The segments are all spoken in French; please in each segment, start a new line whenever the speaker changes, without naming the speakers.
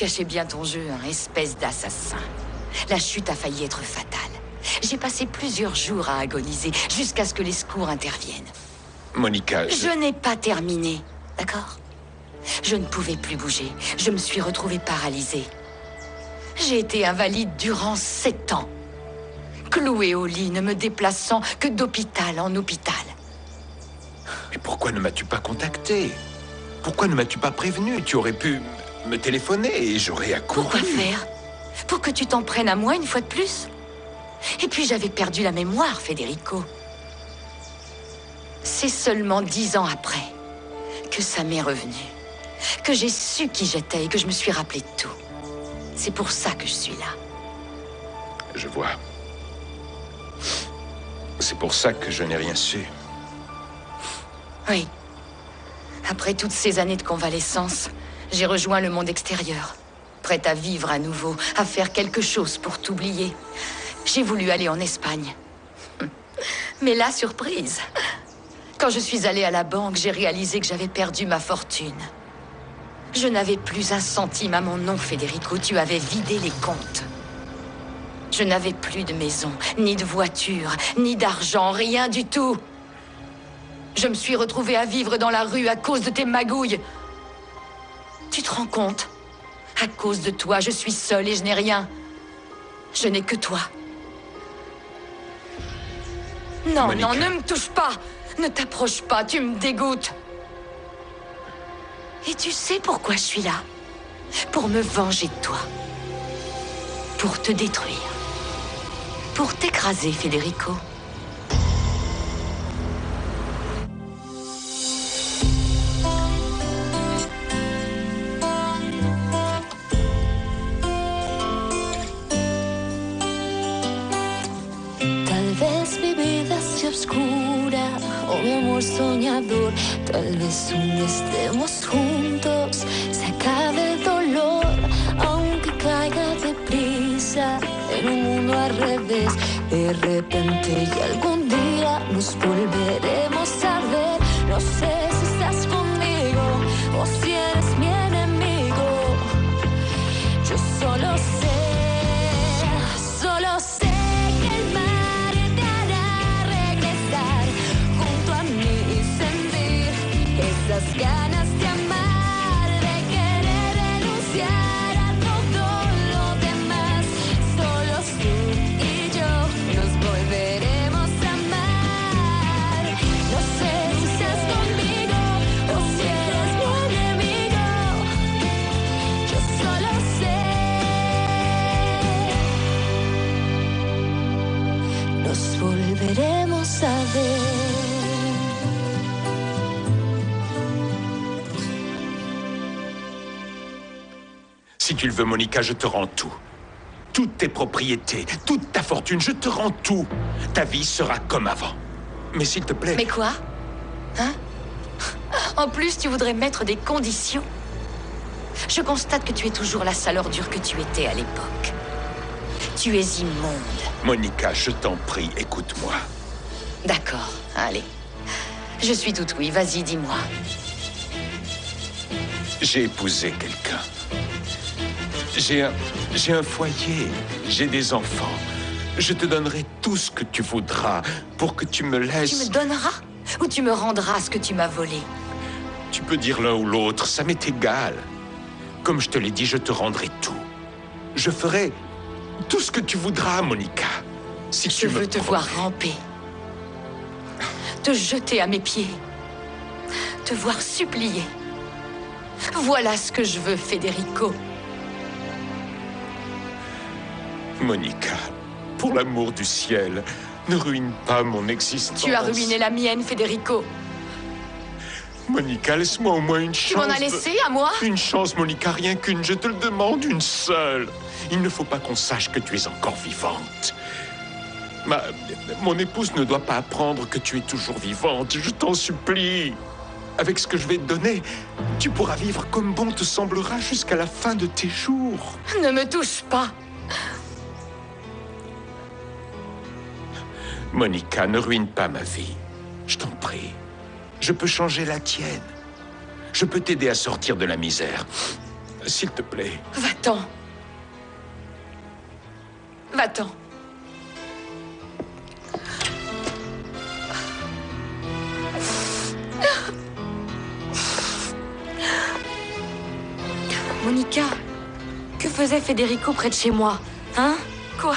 Cachez bien ton jeu, hein, espèce d'assassin. La chute a failli être fatale. J'ai passé plusieurs jours à agoniser, jusqu'à ce que les secours interviennent.
Monica,
Je n'ai pas terminé, d'accord? Je ne pouvais plus bouger. Je me suis retrouvée paralysée. J'ai été invalide durant 7 ans. Clouée au lit, ne me déplaçant que d'hôpital en hôpital.
Mais pourquoi ne m'as-tu pas contacté? Pourquoi ne m'as-tu pas prévenu? Tu aurais pu me téléphoner et j'aurais accouru.
Pourquoi faire? Pour que tu t'en prennes à moi une fois de plus? Et puis j'avais perdu la mémoire, Federico. C'est seulement 10 ans après que ça m'est revenu. Que j'ai su qui j'étais et que je me suis rappelé de tout. C'est pour ça que je suis là.
Je vois. C'est pour ça que je n'ai rien su.
Oui. Après toutes ces années de convalescence, j'ai rejoint le monde extérieur. Prête à vivre à nouveau, à faire quelque chose pour t'oublier. J'ai voulu aller en Espagne. Mais là, surprise. Quand je suis allée à la banque, j'ai réalisé que j'avais perdu ma fortune. Je n'avais plus un centime à mon nom, Federico. Tu avais vidé les comptes. Je n'avais plus de maison, ni de voiture, ni d'argent, rien du tout. Je me suis retrouvée à vivre dans la rue à cause de tes magouilles. Tu te rends compte? À cause de toi, je suis seule et je n'ai rien. Je n'ai que toi. Non,
Monica.
non, ne me touche pas! Ne t'approche pas, tu me dégoûtes. Et tu sais pourquoi je suis là? Pour me venger de toi. Pour te détruire. Pour t'écraser, Federico.
Tal vez mi vida sea oscura o mi amor soñador. Tal vez un día estemos juntos, se acabe el dolor, aunque caiga deprisa en un mundo al revés. De repente y algún día nos volveremos a ver. No sé si estás conmigo o si eres mi enemigo. Yo solo sé que el mar te hará regresar junto a mí y sentir esas ganas de amar, de querer renunciar a todo lo demás. Solos tú y yo nos volveremos a amar. No sé si estás conmigo o si eres mi enemigo. Yo solo sé. Nos volveremos a ver.
Si tu le veux, Monica, je te rends tout. Toutes tes propriétés, toute ta fortune, je te rends tout. Ta vie sera comme avant. Mais s'il te plaît...
Mais quoi? Hein? En plus, tu voudrais mettre des conditions? Je constate que tu es toujours la sale ordure que tu étais à l'époque. Tu es immonde.
Monica, je t'en prie, écoute-moi.
D'accord, allez. Je suis toute oui, vas-y, dis-moi.
J'ai épousé quelqu'un. J'ai un foyer, j'ai des enfants. Je te donnerai tout ce que tu voudras pour que tu me laisses...
Tu me donneras ou tu me rendras ce que tu m'as volé?
Tu peux dire l'un ou l'autre, ça m'est égal. Comme je te l'ai dit, je te rendrai tout. Je ferai tout ce que tu voudras, Monica. Si
Je
tu me
veux te
promets.
voir ramper. Te jeter à mes pieds. Te voir supplier. Voilà ce que je veux, Federico.
Monica, pour l'amour du ciel, ne ruine pas mon existence.
Tu as ruiné la mienne, Federico.
Monica, laisse-moi au moins une chance.
Tu m'en as laissé à moi?
Une chance, Monica, rien qu'une. Je te le demande, une seule. Il ne faut pas qu'on sache que tu es encore vivante. Mon épouse ne doit pas apprendre que tu es toujours vivante. Je t'en supplie. Avec ce que je vais te donner, tu pourras vivre comme bon te semblera jusqu'à la fin de tes jours.
Ne me touche pas.
Monica, ne ruine pas ma vie. Je t'en prie. Je peux changer la tienne. Je peux t'aider à sortir de la misère. S'il te plaît.
Va-t'en. Va-t'en.
Monica, que faisait Federico près de chez moi? Hein?
Quoi?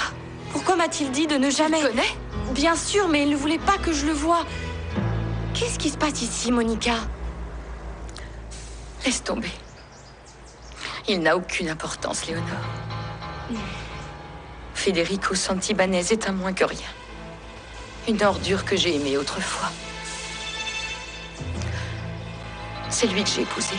Pourquoi m'a-t-il dit de ne jamais...
Tu connais?
Bien sûr, mais il ne voulait pas que je le voie. Qu'est-ce qui se passe ici, Monica?
Laisse tomber. Il n'a aucune importance, Léonore. Federico Santibanez est un moins que rien. Une ordure que j'ai aimée autrefois. C'est lui que j'ai épousé.